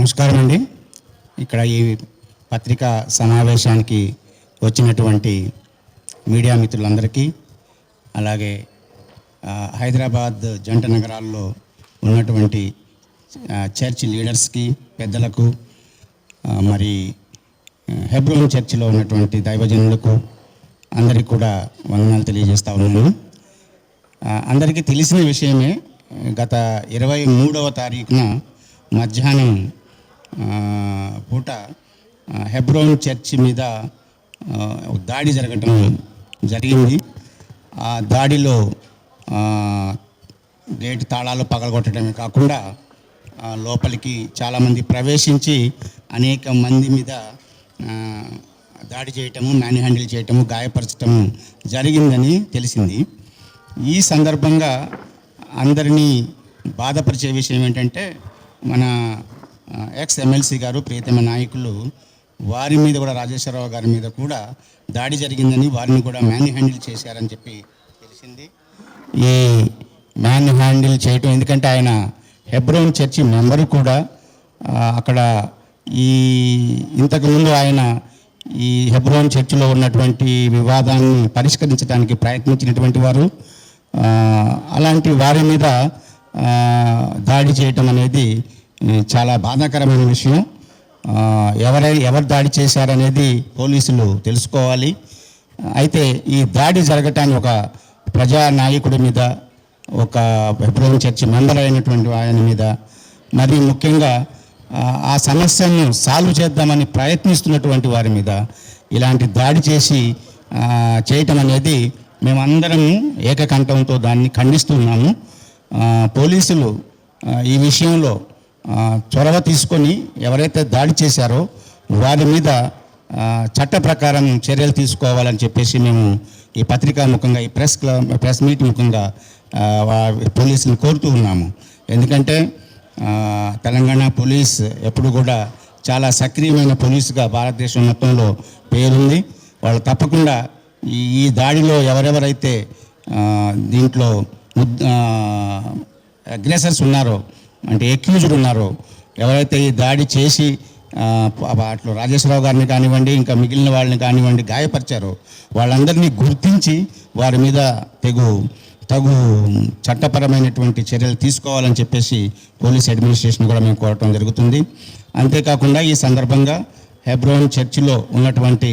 నమస్కారం అండి. ఇక్కడ ఈ పత్రికా సమావేశానికి వచ్చినటువంటి మీడియా మిత్రులందరికీ, అలాగే హైదరాబాద్ జంట నగరాల్లో ఉన్నటువంటి చర్చ్ లీడర్స్కి, పెద్దలకు, మరి హెబ్రోన్ చర్చిలో ఉన్నటువంటి దైవజనులకు అందరికీ కూడా వందనాలు తెలియజేస్తూ ఉన్నాను. అందరికీ తెలిసిన విషయమే, గత 23వ తారీఖున మధ్యాహ్నం పూట హెబ్రోన్ చర్చి మీద దాడి జరగటం జరిగింది. ఆ దాడిలో గేట్ తాళాలు పగలగొట్టడమే కాకుండా లోపలికి చాలామంది ప్రవేశించి అనేక మంది మీద దాడి చేయటము, మ్యాన్ హ్యాండిల్ చేయటము, గాయపరచటము జరిగిందని తెలిసింది. ఈ సందర్భంగా అందరినీ బాధపరిచే విషయం ఏంటంటే, మన ఎక్స్ ఎమ్మెల్సీ గారు, ప్రియతమ నాయకులు, వారి మీద కూడా, రాజేశ్వరరావు గారి మీద కూడా దాడి జరిగిందని, వారిని కూడా మ్యాన్ హ్యాండిల్ చేశారని చెప్పి తెలిసింది. ఈ మ్యాన్ హ్యాండిల్ చేయటం ఎందుకంటే ఆయన హెబ్రోన్ చర్చి మెంబరు కూడా. అక్కడ ఇంతకుముందు ఆయన ఈ హెబ్రోన్ చర్చిలో ఉన్నటువంటి వివాదాన్ని పరిష్కరించడానికి ప్రయత్నించినటువంటి వారు. అలాంటి వారి మీద దాడి చేయటం అనేది చాలా బాధాకరమైన విషయం. ఎవరు దాడి చేశారనేది పోలీసులు తెలుసుకోవాలి. అయితే ఈ దాడి జరగటానికి ఒక ప్రజానాయకుడి మీద, ఒక హెబ్రోన్ చర్చి మెంబర్ అయినటువంటి ఆయన మీద, మరి ముఖ్యంగా ఆ సమస్యను సాల్వ్ చేద్దామని ప్రయత్నిస్తున్నటువంటి వారి మీద ఇలాంటి దాడి చేయటం అనేది మేమందరము ఏకకంఠంతో దాన్ని ఖండిస్తున్నాము. పోలీసులు ఈ విషయంలో చొరవ తీసుకొని ఎవరైతే దాడి చేశారో వారి మీద చట్ట ప్రకారం చర్యలు తీసుకోవాలని చెప్పేసి మేము ఈ పత్రికా ముఖంగా, ఈ ప్రెస్ మీట్ ముఖంగా పోలీసులు కోరుతూ ఉన్నాము. ఎందుకంటే తెలంగాణ పోలీస్ ఎప్పుడు కూడా చాలా సక్రియమైన పోలీసుగా భారతదేశం మొత్తంలో పేరుంది. వాళ్ళు తప్పకుండా ఈ దాడిలో ఎవరెవరైతే దీంట్లో అగ్రెసర్స్ ఉన్నారో, అంటే ఎక్యూజ్డ్ ఉన్నారో, ఎవరైతే ఈ దాడి చేసి అట్లా రాజేశ్వరరావు గారిని కానివ్వండి, ఇంకా మిగిలిన వాళ్ళని కానివ్వండి గాయపరిచారో, వాళ్ళందరినీ గుర్తించి వారి మీద తగు చట్టపరమైనటువంటి చర్యలు తీసుకోవాలని చెప్పేసి పోలీస్ అడ్మినిస్ట్రేషన్ కూడా మేము కోరటం జరుగుతుంది. అంతేకాకుండా ఈ సందర్భంగా హెబ్రోన్ చర్చిలో ఉన్నటువంటి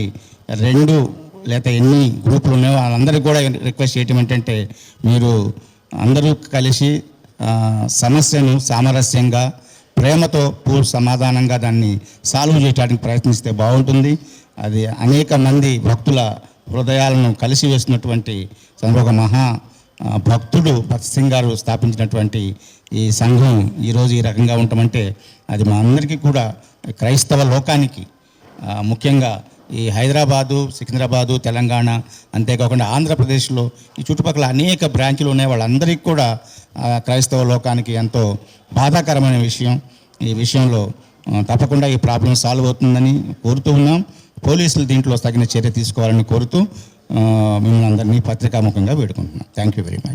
2 లేదా ఎన్ని గ్రూపులు ఉన్నాయో వాళ్ళందరికీ కూడా రిక్వెస్ట్ చేయటం ఏంటంటే, మీరు అందరూ కలిసి సమస్యను సామరస్యంగా, ప్రేమతో, సమాధానంగా దాన్ని సాల్వ్ చేయడానికి ప్రయత్నిస్తే బాగుంటుంది. అది అనేక మంది భక్తుల హృదయాలను కలిసి వేసినటువంటి ఒక మహా భక్తుడు భక్త్ సింగ్ గారు స్థాపించినటువంటి ఈ సంఘం ఈరోజు ఈ రకంగా ఉండటమంటే అది మా అందరికీ కూడా, క్రైస్తవ లోకానికి, ముఖ్యంగా ఈ హైదరాబాదు, సికింద్రాబాదు, తెలంగాణ, అంతేకాకుండా ఆంధ్రప్రదేశ్లో ఈ చుట్టుపక్కల అనేక బ్రాంచ్లు ఉన్నాయి. వాళ్ళందరికీ కూడా క్రైస్తవ లోకానికి ఎంతో బాధాకరమైన విషయం. ఈ విషయంలో తప్పకుండా ఈ ప్రాబ్లం సాల్వ్ అవుతుందని కోరుతూ ఉన్నాం. పోలీసులు దీంట్లో తగిన చర్య తీసుకోవాలని కోరుతూ మిమ్మల్ని అందరినీ పత్రికాముఖంగా వేడుకుంటున్నాం. Thank you very much.